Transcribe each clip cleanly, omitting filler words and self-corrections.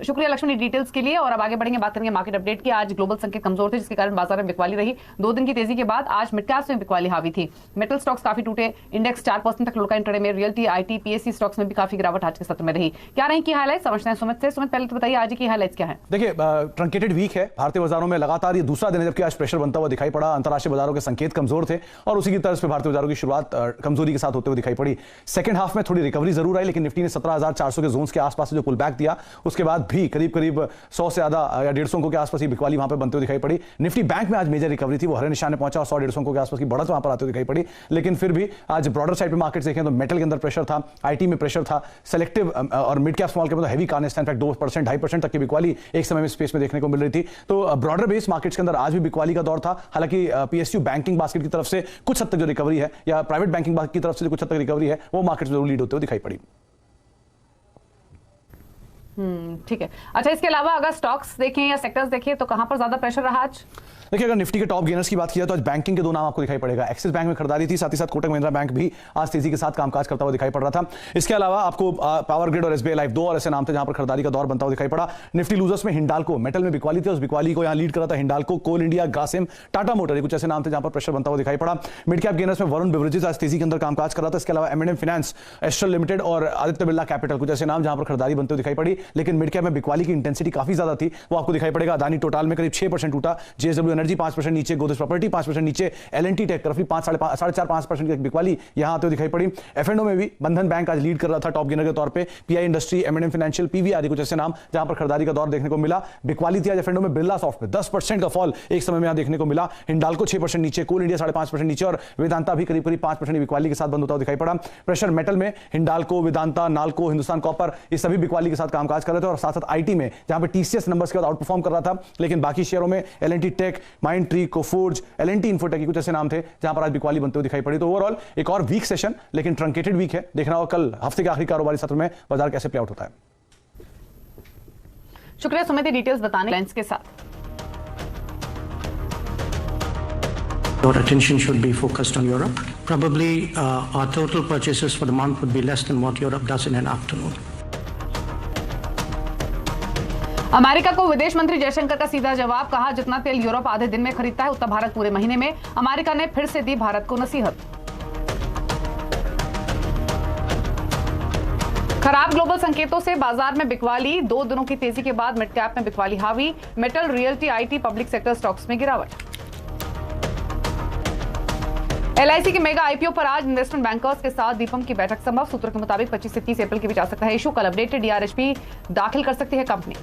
शुक्रिया लक्ष्मण डिटेल्स के लिए। और अब आगे बढ़ेंगे, बात करेंगे मार्केट अपडेट की। आज ग्लोबल संकेत कमजोर थे, जिसके कारण बाजार में बिकवाली रही। 2 दिन की तेजी के बाद आज मिड कैप्स में बिकवाली हावी थी। मेटल स्टॉक्स काफी टूटे, इंडेक्स 4% तक लुढ़का इंट्राडे में। रियल्टी, आईटी, पीएससी स्टॉक्स में भी काफी गिरावट आज के सत्र में रही। क्या रही की हाईलाइट, समझते हैं सुमित से। सुमित, पहले तो बताइए आज की हाईलाइट्स क्या है। देखिए, ट्रंकेटेड वीक है भारतीय बाजारों में, लगातार ये दूसरा दिन है जबकि आज प्रेशर बनता हुआ दिखाई पड़ा। अंतर्राष्ट्रीय बाजारों के संकेत कमजोर थे और उसी की तर्ज पे भारतीय बाजारों की शुरुआत कमजोरी के साथ होते हुए दिखाई पड़ी। सेकंड हाफ में थोड़ी रिकवरी जरूर आई, लेकिन निफ्टी ने 17,400 के जोन्स के आसपास जो पुल बैक दिया, उसके बाद भी करीब 100 से ज्यादा या 150 के आसपास की बिकवाली वहां पे बनते हुए दिखाई पड़ी। निफ्टी बैंक में आज मेजर रिकवरी थी, वो हरे निशान में पहुंचा और 100-150 के आसपास की बढ़त वहां पर आते हुए दिखाई पड़ी। लेकिन फिर भी आज ब्रॉडर साइड पे मार्केट्स देखें तो मेटल के अंदर प्रेशर था, आईटी में प्रेशर था, सेलेक्टिव और मिड कैप स्मॉल कैप में तो हैवी कार्नेस था। इनफैक्ट 2%, 2.5% तक की बिकवाली एक समय में स्पेस में देखने को मिल रही थी। तो ब्रॉडर बेस मार्केट्स के अंदर आज भी बिकवाली का दौर था। हालांकि पीएसयू बैंकिंग बास्केट की तरफ से कुछ हद तक जो रिकवरी है, या प्राइवेट बैंकिंग बास्केट की तरफ से जो कुछ हद तक रिकवरी है, वो मार्केट में जरूर लीड होते हुए दिखाई पड़ी। ठीक है। अच्छा, इसके अलावा अगर स्टॉक्स देखें या सेक्टर्स देखें तो कहां पर ज्यादा प्रेशर रहा आज? देखिए, अगर निफ्टी के टॉप गेनर्स की बात किया तो आज बैंकिंग के 2 नाम आपको दिखाई पड़ेगा। एक्सिस बैंक में खरीदारी थी, साथ ही साथ कोटक महिंद्रा बैंक भी आज तेजी के साथ कामकाज करता हुआ दिखाई पड़ रहा था। इसके अलावा आपको पावर ग्रिड और एसबीआई लाइफ 2 और ऐसे नाम थे जहां पर खरीदारी का दौर बनता हुआ दिखाई पड़ा। निफ्टी लूजर्स में हिंडाल्को, मेटल में बिकवाली थी, उस बिकवाली को यहां लीड कर रहा था हिंडाल्को, कोल इंडिया, ग्रासिम, टाटा मोटर, कुछ ऐसे नाम थे जहां पर प्रेशर बनता हुआ दिखाई पड़ा। मिड कैप गेनर्स में वरुण बेवरेजेस आज तेजी के अंदर कामकाज कर रहा था। इसके अलावा एम&एम फाइनेंस, एस्ट्रल लिमिटेड और आदित्य बिरला कैपिटल, कुछ ऐसे नाम जहां पर खरीदारी बनते हुए दिखाई पड़ी। लेकिन मिड कैप में बिकवाली की इंटेंसिटी काफी ज्यादा थी, वो आपको दिखाई पड़ेगा। अदानी टोटल में करीब 6% टूटा, जेएसडब्ल्यू एनर्जी 5% नीचे, गोदरेज प्रॉपर्टी 5% नीचे, एलएनटी टेक रफली 4.5% की बिकवाली यहां आते हुए दिखाई पड़ी। एफएनओ में भी बंधन बैंक आज लीड कर रहा था टॉप गेनर के तौर पे, पीआई इंडस्ट्री, एम&एम फाइनेंशियल, पीवीआर, कुछ ऐसे नाम जहां पर खरीदारी का दौर देखने को मिला। बिकवाली थी आज एफएनओ में, बिरला सॉफ्ट में 10% का फॉल एक समय में यहां देखने को मिला। हिंडाल्को 6% नीचे, कोल इंडिया 5.5% नीचे और वेदांता भी करीब 5% की बिकवाली के साथ बंद होता हुआ दिखाई पड़ा। प्रेशर मेटल में हिंडाल्को, वेदांता, नाल्को, हिंदुस्तान कॉपर, ये सभी बिकवाली के साथ कामकाज कर रहे थे। और साथ साथ आईटी में जहां पर टीसीएस नंबर्स के बाद आउट परफॉर्म कर रहा था, लेकिन बाकी शेयरों में L and T Tech, Mindtree, Coforge, L and T Infotech, कुछ ऐसे नाम थे जहां पर आज बिकवाली बनते हुए दिखाई पड़ी। तो ओवरऑल एक और वीक सेशन, लेकिन ट्रंकेटेड वीक है। देखना होगा कल हफ्ते के आखिरी कारोबारी सत्र में बाजार कैसे प्ले आउट होता है। शुक्रिया सुमित, डिटेल्स बताने लेंस के साथ। Your attention should be focused on Europe. Probably our total purchases for the month would be less than what Europe does in an afternoon. America को विदेश मंत्री जयशंकर का सीधा जवाब, कहा जितना तेल यूरोप आधे दिन में खरीदता है उतना भारत पूरे महीने में। अमेरिका ने फिर से दी भारत को नसीहत। खराब ग्लोबल संकेतों से बाजार में बिकवाली, 2 दिनों की तेजी के बाद मिड कैप में बिकवाली हावी। Metal, realty, IT, public sector stocks में गिरावट। एलआईसी के मेगा आईपीओ पर आज इन्वेस्टमेंट बैंकर्स के साथ दीपम की बैठक संभव। सूत्रों के मुताबिक 25 से 30 अप्रैल के बीच आ सकता है इशू। कल अपडेटेड डीआरएचपी दाखिल कर सकती है कंपनी।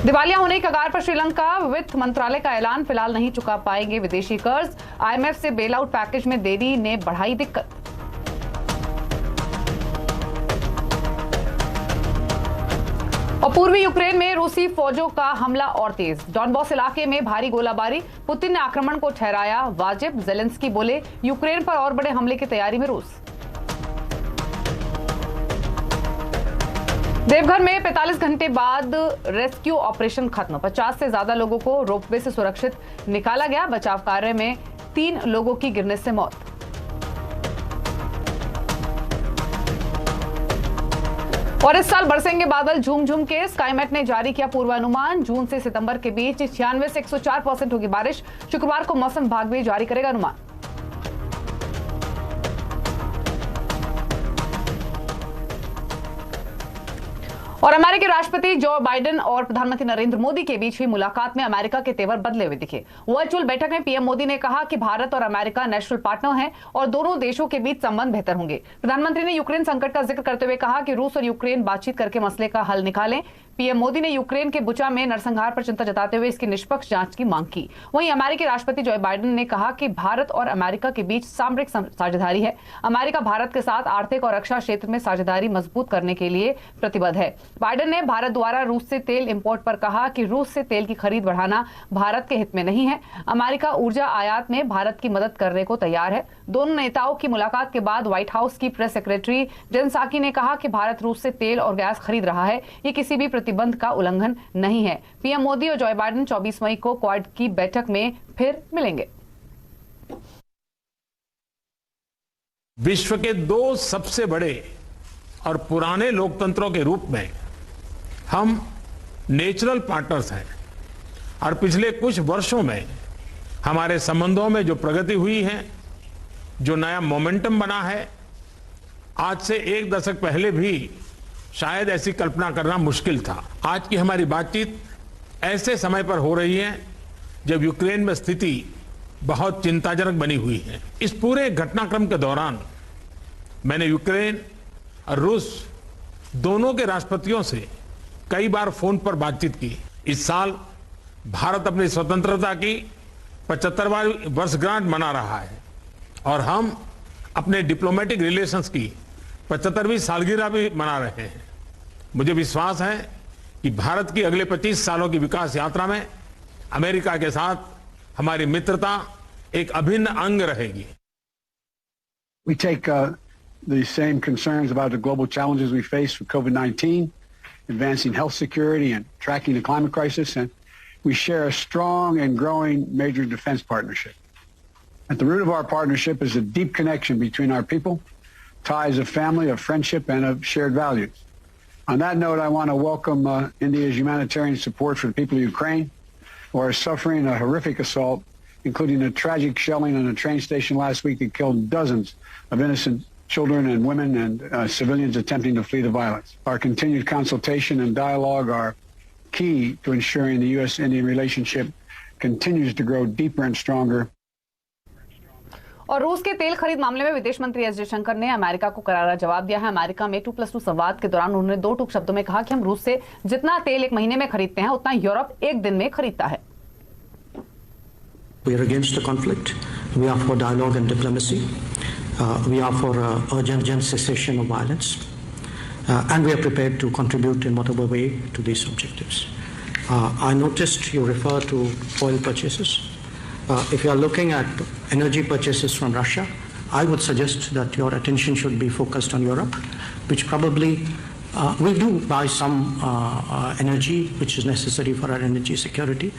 दिवालिया होने की कगार पर श्रीलंका, वित्त मंत्रालय का ऐलान, फिलहाल नहीं चुका पाएंगे विदेशी कर्ज। आईएमएफ से बेल आउट पैकेज में देरी ने बढ़ाई दिक्कत। और पूर्वी यूक्रेन में रूसी फौजों का हमला और तेज, डॉनबॉस इलाके में भारी गोलाबारी। पुतिन ने आक्रमण को ठहराया वाजिब, जेलेंस्की बोले यूक्रेन पर और बड़े हमले की तैयारी में रूस। देवघर में 45 घंटे बाद रेस्क्यू ऑपरेशन खत्म, 50 से ज्यादा लोगों को रोपवे से सुरक्षित निकाला गया। बचाव कार्य में 3 लोगों की गिरने से मौत। और इस साल बरसेंगे बादल झूम झूम के, स्काईमेट ने जारी किया पूर्वानुमान। जून से सितंबर के बीच 96 से 104% होगी बारिश। शुक्रवार को मौसम विभाग भी जारी करेगा अनुमान। और अमेरिकी राष्ट्रपति जो बाइडेन और प्रधानमंत्री नरेंद्र मोदी के बीच हुई मुलाकात में अमेरिका के तेवर बदले हुए दिखे। वर्चुअल बैठक में पीएम मोदी ने कहा कि भारत और अमेरिका नेशनल पार्टनर हैं और दोनों देशों के बीच संबंध बेहतर होंगे। प्रधानमंत्री ने यूक्रेन संकट का जिक्र करते हुए कहा कि रूस और यूक्रेन बातचीत करके मसले का हल निकालें। पीएम मोदी ने यूक्रेन के बुचा में नरसंहार पर चिंता जताते हुए इसकी निष्पक्ष जांच की मांग की। वहीं अमेरिकी राष्ट्रपति जो बाइडेन ने कहा कि भारत और अमेरिका के बीच सामरिक साझेदारी है। अमेरिका भारत के साथ आर्थिक और रक्षा क्षेत्र में साझेदारी मजबूत करने के लिए प्रतिबद्ध है। बाइडेन ने भारत द्वारा रूस से तेल इंपोर्ट पर कहा कि रूस से तेल की खरीद बढ़ाना भारत के हित में नहीं है। अमेरिका ऊर्जा आयात में भारत की मदद करने को तैयार है। दोनों नेताओं की मुलाकात के बाद व्हाइट हाउस की प्रेस सेक्रेटरी जेन साकी ने कहा कि भारत रूस से तेल और गैस खरीद रहा है, ये किसी भी प्रतिबंध का उल्लंघन नहीं है। पीएम मोदी और जो बाइडेन 24 मई को क्वाड की बैठक में फिर मिलेंगे। विश्व के दो सबसे बड़े और पुराने लोकतंत्रों के रूप में हम नेचुरल पार्टनर्स हैं और पिछले कुछ वर्षों में हमारे संबंधों में जो प्रगति हुई है, जो नया मोमेंटम बना है, आज से एक दशक पहले भी शायद ऐसी कल्पना करना मुश्किल था। आज की हमारी बातचीत ऐसे समय पर हो रही है जब यूक्रेन में स्थिति बहुत चिंताजनक बनी हुई है। इस पूरे घटनाक्रम के दौरान मैंने यूक्रेन और रूस दोनों के राष्ट्रपतियों से कई बार फोन पर बातचीत की। इस साल भारत अपनी स्वतंत्रता की 75वां वर्षगांठ मना रहा है और हम अपने डिप्लोमेटिक रिलेशंस की 75वीं सालगिरह भी मना रहे हैं। मुझे विश्वास है कि भारत की अगले 25 सालों की विकास यात्रा में अमेरिका के साथ हमारी मित्रता एक अभिन्न अंग रहेगी। We take the same concerns about the global challenges we face with COVID-19, advancing health security and tracking the climate crisis, and we share a strong and growing major defense partnership. At the root of our partnership is a deep connection between our people, ties of family, of friendship, and of shared values. On that note, I want to welcome India's humanitarian support for the people of Ukraine, who are suffering a horrific assault, including a tragic shelling on a train station last week that killed dozens of innocent children and women and civilians attempting to flee the violence. Our continued consultation and dialogue are key to ensuring the U.S.-Indian relationship continues to grow deeper and stronger. और रूस के तेल खरीद मामले में विदेश मंत्री S Jaishankar ने अमेरिका को करारा जवाब दिया है। अमेरिका में 2+2 संवाद के दौरान उन्होंने दो टूक शब्दों में कहा कि हम रूस से जितना तेल एक महीने में खरीदते हैं उतना यूरोप एक दिन में खरीदता है। We are against the conflict. We are for dialogue and diplomacy. We are for urgent cessation of violence. And we are prepared to contribute in whatever way to these objectives. I noticed you refer to oil purchases. If you are looking at energy purchases from Russia, I would suggest that your attention should be focused on Europe, which probably we do buy some energy which is necessary for our energy security.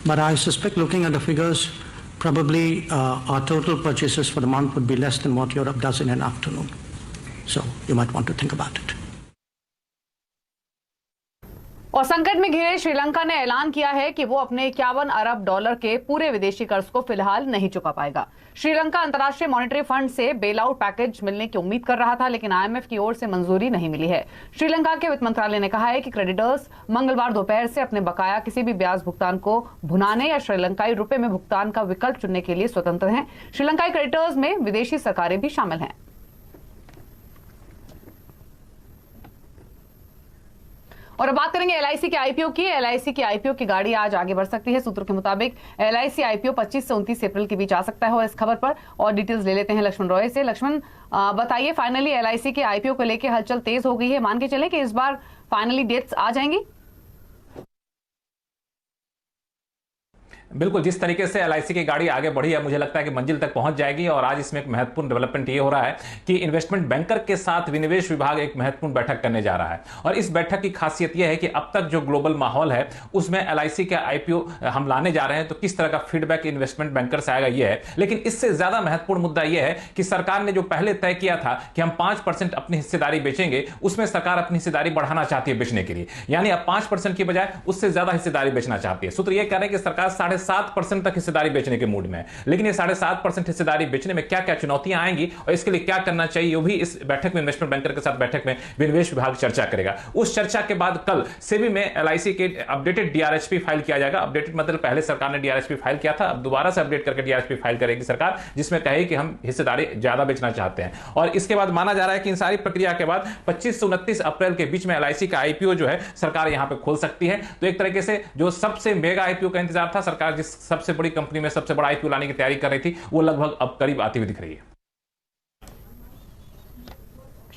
But I suspect, looking at the figures, probably our total purchases for the month would be less than what Europe does in an afternoon. So you might want to think about it. और संकट में घिरे श्रीलंका ने ऐलान किया है कि वो अपने $51 अरब के पूरे विदेशी कर्ज को फिलहाल नहीं चुका पाएगा। श्रीलंका अंतर्राष्ट्रीय मॉनेटरी फंड से बेल आउट पैकेज मिलने की उम्मीद कर रहा था, लेकिन आईएमएफ की ओर से मंजूरी नहीं मिली है। श्रीलंका के वित्त मंत्रालय ने कहा है कि क्रेडिटर्स मंगलवार दोपहर से अपने बकाया किसी भी ब्याज भुगतान को भुनाने या श्रीलंकाई रुपए में भुगतान का विकल्प चुनने के लिए स्वतंत्र हैं। श्रीलंकाई क्रेडिटर्स में विदेशी सरकारें भी शामिल हैं। और अब बात करेंगे एलआईसी के आईपीओ की। एलआईसी की आईपीओ की गाड़ी आज आगे बढ़ सकती है। सूत्रों के मुताबिक एलआईसी आईपीओ 25 से 29 अप्रैल के बीच आ सकता है। और इस खबर पर और डिटेल्स ले लेते हैं लक्ष्मण रॉय से। लक्ष्मण, बताइए, फाइनली एलआईसी के आईपीओ को लेकर हलचल तेज हो गई है। मान के चले कि इस बार फाइनली डेट्स आ जाएंगी? बिल्कुल, जिस तरीके से एलआईसी की गाड़ी आगे बढ़ी है, मुझे लगता है कि मंजिल तक पहुंच जाएगी। और आज इसमें एक महत्वपूर्ण डेवलपमेंट ये हो रहा है कि इन्वेस्टमेंट बैंकर के साथ विनिवेश विभाग एक महत्वपूर्ण बैठक करने जा रहा है। और इस बैठक की खासियत यह है कि अब तक जो ग्लोबल माहौल है उसमें एलआईसी के आईपीओ हम लाने जा रहे हैं, तो किस तरह का फीडबैक इन्वेस्टमेंट बैंकर से आएगा ये है। लेकिन इससे ज्यादा महत्वपूर्ण मुद्दा यह है कि सरकार ने जो पहले तय किया था कि हम 5% अपनी हिस्सेदारी बेचेंगे, उसमें सरकार अपनी हिस्सेदारी बढ़ाना चाहती है बेचने के लिए। यानी अब 5% की बजाय उससे ज्यादा हिस्सेदारी बेचना चाहती है। सूत्र यह कह रहे हैं कि सरकार 7.5% तक हिस्सेदारी बेचने के मूड में है। लेकिन ये 7.5% हिस्सेदारी बेचने में क्या क्या चुनौतियां आएंगी और इसके लिए क्या करना चाहिए, वो भी इस बैठक में इन्वेस्टमेंट बैंकर के साथ बैठक में विनिवेश विभाग चर्चा करेगा। उस चर्चा के बाद कल सेबी में एलआईसी के अपडेटेड डीआरएचपी फाइल किया जाएगा। अपडेटेड मतलब पहले सरकार ने डीआरएचपी फाइल किया था, अब दोबारा से अपडेट करके डीआरएचपी फाइल करेगी सरकार, जिसमें कहे कि हम हिस्सेदारी ज्यादा बेचना चाहते हैं। और इसके बाद माना जा रहा है कि इन सारी प्रक्रिया के बाद 25 से 29 अप्रैल के बीच में एलआईसी का आईपीओ जो है सरकार यहां पे खोल सकती है। तो एक तरीके से जो सबसे मेगा आईपीओ का इंतजार था, सरकार जिस सबसे बड़ी कंपनी में सबसे बड़ा आईपीओ लाने की तैयारी कर रही थी, वो लगभग अब करीब आती हुई दिख रही है।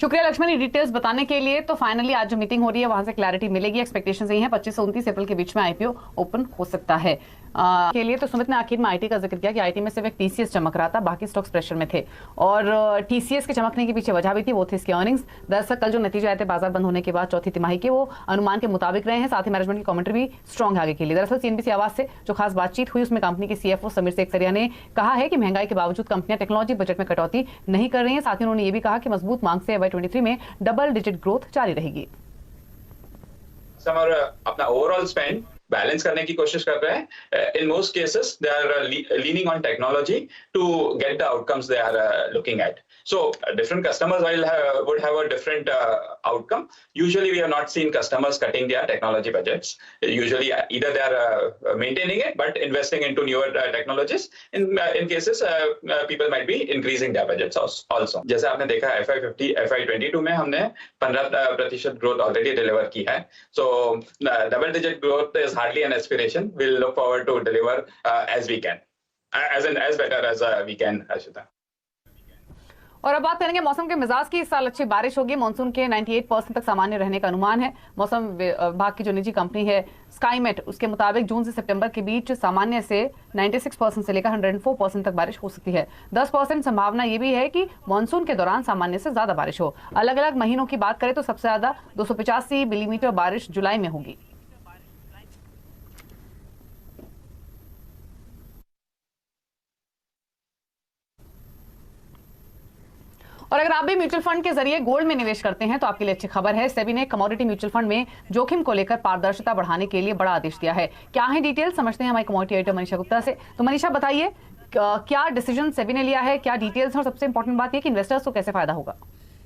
शुक्रिया लक्ष्मण, डिटेल्स बताने के लिए। तो फाइनली आज जो मीटिंग हो रही है वहां से क्लैरिटी मिलेगी। एक्सपेक्टेशन यही है 25 से 29 अप्रैल के बीच में आईपीओ ओपन हो सकता है। के लिए। तो सुमित ने आखिर में आईटी का जिक्र किया कि आईटी में सिर्फ एक टीसीएस चमक रहा था, बाकी स्टॉक्स प्रेशर में थे और टीसीएस के चमकने के पीछे वजह भी थी, वो थी इसकी अर्निंग्स। दरअसल कल जो नतीजे आए थे बाजार बंद होने के बाद चौथी तिमाही के, वो अनुमान के मुताबिक रहे हैं। साथ ही मैनेजमेंट की कमेंट्री भी स्ट्रॉन्ग है आगे के लिए। दरअसल सीएनबीसी आवाज से जो खास बातचीत हुई उसमें कंपनी के सीएफओ समीर सेखतरिया ने कहा है कि महंगाई के बावजूद कंपनियां टेक्नोलॉजी बजट में कटौती नहीं कर रही हैं। साथ ही उन्होंने ये भी कहा कि मजबूत मांग से FY23 में डबल डिजिट ग्रोथ जारी रहेगी। अपना ओवरऑल स्पेंड बैलेंस करने की कोशिश कर रहे हैं। In most cases they are leaning on technology to get the outcomes they are looking at. So different customers would have a different outcome. Usually we have not seen customers cutting their technology budgets. Usually either they are maintaining it but investing into newer technologies. In cases people might be increasing their budgets also. जैसे आपने देखा FY22 में हमने 15% growth already deliver की है. So double digit growth is hardly an aspiration. We'll look forward to deliver as we can, as better as we can, Ashita. और अब बात करेंगे मौसम के मिजाज की। इस साल अच्छी बारिश होगी, मानसून के 98% तक सामान्य रहने का अनुमान है। मौसम विभाग की जो निजी कंपनी है स्काईमेट, उसके मुताबिक जून से सितंबर के बीच सामान्य से 96% से लेकर 104% तक बारिश हो सकती है। 10% संभावना ये भी है कि मानसून के दौरान सामान्य से ज्यादा बारिश हो। अलग अलग महीनों की बात करें तो सबसे ज्यादा 285 मिलीमीटर बारिश जुलाई में होगी। और अगर आप भी म्यूचुअल फंड के जरिए गोल्ड में निवेश करते हैं तो आपके लिए अच्छी खबर है। सेबी ने कमोडिटी म्यूचुअल फंड में जोखिम को लेकर पारदर्शिता बढ़ाने के लिए बड़ा आदेश दिया है। क्या है डिटेल, समझते हैं हमारी कमोडिटी एडिटर मनीषा गुप्ता से। तो मनीषा बताइए क्या डिसीजन सेबी ने लिया है, क्या डिटेल्स हैं और सबसे इंपॉर्टेंट बात यह कि इन्वेस्टर्स को कैसे फायदा होगा।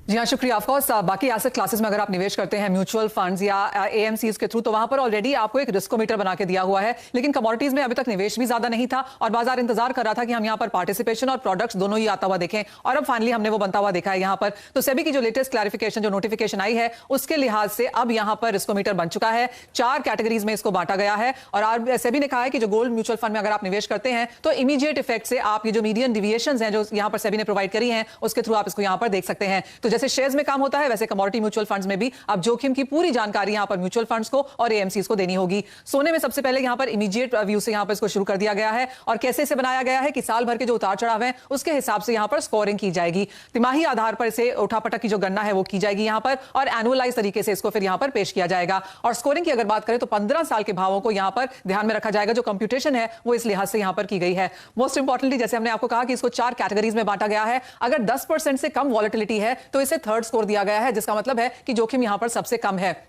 जी हाँ, शुक्रिया। ऑफकोर्स बाकी एसेट क्लासेस में अगर आप निवेश करते हैं म्यूचुअल फंड्स या एएमसीज के थ्रू, तो वहां पर ऑलरेडी आपको एक रिस्कोमीटर बना के दिया हुआ है। लेकिन कमोडिटीज में अभी तक निवेश भी ज्यादा नहीं था और बाजार इंतजार कर रहा था कि हम यहाँ पर पार्टिसिपेशन और प्रोडक्ट्स दोनों ही आता हुआ देखें, और अब फाइनली हमने वो बनता हुआ देखा है यहाँ पर। तो सेबी की जो लेटेस्ट क्लैरिफिकेशन, जो नोटिफिकेशन आई है, उसके लिहाज से अब यहाँ पर रिस्कोमीटर बन चुका है। 4 कैटेगरीज में इसको बांटा गया है और सेबी ने कहा है कि जो गोल्ड म्यूचुअल फंड में अगर आप निवेश करते हैं तो इमीडिएट इफेक्ट से आप ये जो मीडियन डिविएशंस हैं जो यहाँ पर सेबी ने प्रोवाइड करी हैं, उसके थ्रू आप इसको यहाँ पर देख सकते हैं। तो जैसे शेयर्स में काम होता है वैसे कमोडिटी म्यूचुअल फंड्स में भी अब जोखिम की पूरी जानकारी यहां पर म्यूचुअल फंड्स को और एएमसीज को देनी होगी। सोने में सबसे पहले यहां पर इमीडिएट व्यू से यहां पर इसको शुरू कर दिया गया है और कैसे इसे बनाया गया है कि साल भर के जो उतार चढ़ाव है उसके हिसाब से यहां पर स्कोरिंग की जाएगी। तिमाही आधार पर इसे उठापटक की जो गणना है वो की जाएगी यहां पर और एनुअलाइज तरीके से इसको फिर यहां पर पेश किया जाएगा। और स्कोरिंग की अगर बात करें तो 15 साल के भावों को यहां पर ध्यान में रखा जाएगा। जो कंप्यूटेशन है वो इस लिहाज से यहां पर की गई है। मोस्ट इंपॉर्टेंटली जैसे हमने आपको कहा कि इसको 4 कैटेगरीज में बांटा गया है। अगर 10% से कम वॉलेटिलिटी है तो इसे थर्ड स्कोर दिया गया है, जिसका मतलब है कि जोखिम यहां पर सबसे कम है।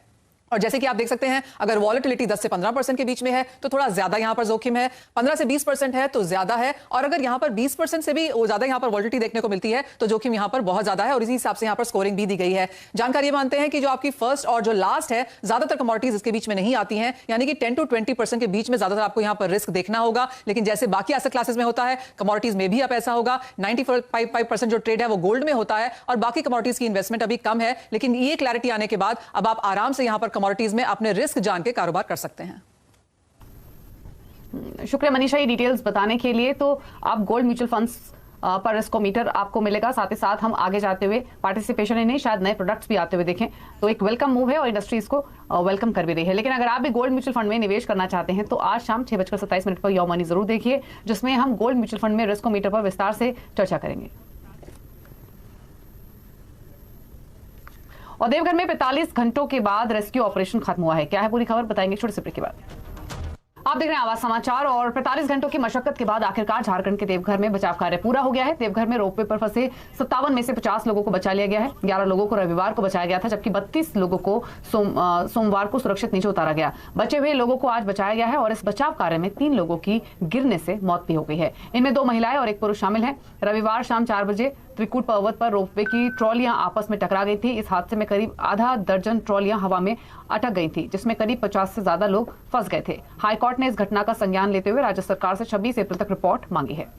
और जैसे कि आप देख सकते हैं अगर वॉलेटिलिटी 10 से 15% के बीच में है तो थोड़ा ज्यादा यहां पर जोखिम है, 15 से 20% है तो ज्यादा है, और अगर यहां पर 20% से भी ज्यादा यहां पर वॉलेटिलिटी देखने को मिलती है तो जोखिम यहां पर बहुत ज्यादा है। और इसी हिसाब से यहां पर स्कोरिंग भी दी गई है। जानकारी मानते हैं कि जो आपकी फर्स्ट और जो लास्ट है ज्यादातर कमोडिटीज इसके बीच में नहीं आती हैं, यानी कि 10 to 20% के बीच में ज्यादातर आपको यहां पर रिस्क देखना होगा। लेकिन जैसे बाकी एसेट क्लासेस में होता है कमोडिटीज में भी अब ऐसा होगा। 95% जो ट्रेड है वो गोल्ड में होता है और बाकी कमोडिटीज की इन्वेस्टमेंट अभी कम है। लेकिन ये क्लैरिटी आने के बाद अब आप आराम से यहां पर कमोडिटीज में अपने रिस्क जान के कारोबार कर सकते हैं। शुक्रिया मनीषा ये डिटेल्स बताने के लिए। तो आप गोल्ड म्यूचुअल फंड्स पर रिस्कोमीटर आपको मिलेगा। साथ ही साथ हम आगे जाते हुए पार्टिसिपेशन ही नहीं, शायद नए प्रोडक्ट्स भी आते हुए देखें, तो एक वेलकम मूव है और इंडस्ट्री इसको वेलकम कर भी रही है। लेकिन अगर आप भी गोल्ड म्यूचुअल फंड में निवेश करना चाहते हैं तो आज शाम 6:27 पर योर मनी जरूर देखिए, जिसमें हम गोल्ड म्यूचुअल फंड में रिस्कोमीटर पर विस्तार से चर्चा करेंगे। और देवघर में 45 घंटों के बाद रेस्क्यू ऑपरेशन खत्म हुआ है। क्या है पूरी खबर, बताएंगे छोटे से ब्रेक के बाद। आप देख रहे हैं आवाज समाचार। और 45 घंटों की मशक्कत के बाद आखिरकार झारखंड के देवघर में बचाव कार्य पूरा हो गया है। देवघर में रोपवे पर फंसे 57 में से 50 लोगों को बचा लिया गया है। 11 लोगों को रविवार को बचाया गया था, जबकि 32 लोगों को सोमवार को सुरक्षित नीचे उतारा गया। बचे हुए लोगों को आज बचाया गया है और इस बचाव कार्य में 3 लोगों की गिरने से मौत भी हो गई है। इनमें 2 महिलाएं और 1 पुरुष शामिल है। रविवार शाम 4 बजे त्रिकूट पर्वत पर रोपवे की ट्रॉलियां आपस में टकरा गई थी। इस हादसे में करीब आधा दर्जन ट्रॉलियां हवा में अटक गई थी, जिसमें करीब 50 से ज्यादा लोग फंस गए थे। हाईकोर्ट ने इस घटना का संज्ञान लेते हुए राज्य सरकार से 26 अप्रैल तक रिपोर्ट मांगी है।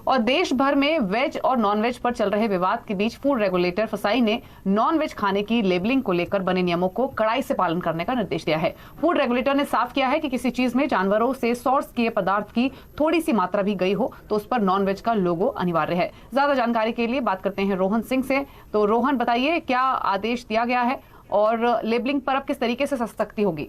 और देश भर में वेज और नॉन वेज पर चल रहे विवाद के बीच फूड रेगुलेटर फसाई ने नॉन वेज खाने की लेबलिंग को लेकर बने नियमों को कड़ाई से पालन करने का निर्देश दिया है। फूड रेगुलेटर ने साफ किया है कि किसी चीज में जानवरों से सोर्स किए पदार्थ की थोड़ी सी मात्रा भी गई हो तो उस पर नॉन वेज का लोगो अनिवार्य है। ज्यादा जानकारी के लिए बात करते हैं रोहन सिंह से। तो रोहन बताइए क्या आदेश दिया गया है और लेबलिंग पर अब किस तरीके से सख्ती होगी?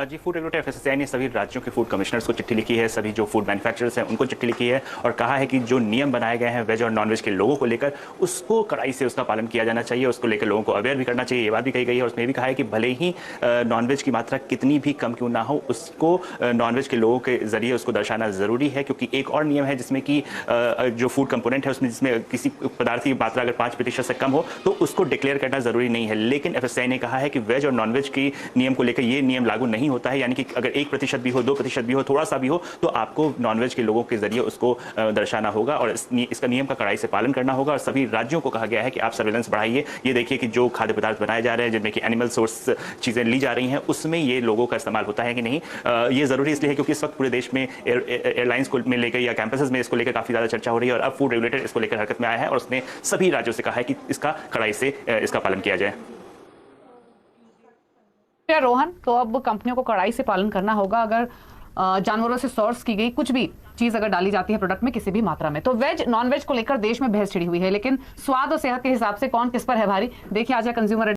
जी, फूड रेगुलेटर एफएसएसआई ने सभी राज्यों के फूड कमिश्नर्स को चिट्ठी लिखी है, सभी जो फूड मैन्युफैक्चरर्स हैं उनको चिट्ठी लिखी है और कहा है कि जो नियम बनाए गए हैं वेज और नॉनवेज के लोगों को लेकर उसको कड़ाई से उसका पालन किया जाना चाहिए, उसको लेकर लोगों को अवेयर भी करना चाहिए। ये बात भी कही गई है और उसमें भी कहा है कि भले ही नॉनवेज की मात्रा कितनी भी कम क्यों ना हो, उसको नॉनवेज के लोगों के जरिए उसको दर्शाना जरूरी है, क्योंकि एक और नियम है जिसमें कि जो फूड कंपोनेंट है उसमें जिसमें किसी पदार्थ की मात्रा अगर 5% से कम हो तो उसको डिक्लेयर करना जरूरी नहीं है। लेकिन एफएसआई ने कहा है कि वेज और नॉनवेज की नियम को लेकर ये नियम लागू नहीं होता है, यानी कि अगर 1% भी हो, 2% भी हो, थोड़ा सा भी हो, तो आपको नॉनवेज के लोगों के जरिए उसको दर्शाना होगा और इसका नियम का कड़ाई से पालन करना होगा। और सभी राज्यों को कहा गया है कि आप सर्वेलेंस बढ़ाइए, ये देखिए कि जो खाद्य पदार्थ बनाए जा रहे हैं जिनमें कि एनिमल सोर्स चीजें ली जा रही हैं उसमें ये लोगों का इस्तेमाल होता है कि नहीं। ये जरूरी इसलिए है क्योंकि इस वक्त पूरे देश में एयरलाइंस को में लेकर या कैंपसेस में इसको लेकर काफी ज्यादा चर्चा हो रही है और अब फूड रेगुलेटर इसको लेकर हरकत में आया है और उसने सभी राज्यों से कहा है कि इसका कड़ाई से इसका पालन किया जाए। रोहन, तो अब कंपनियों को कड़ाई से पालन करना होगा। अगर जानवरों से सोर्स की गई कुछ भी चीज अगर डाली जाती है प्रोडक्ट में किसी भी मात्रा में, तो वेज नॉन वेज को लेकर देश में बहस छिड़ी हुई है, लेकिन स्वाद और सेहत के हिसाब से कौन किस पर है भारी, देखिए आज कंज्यूमर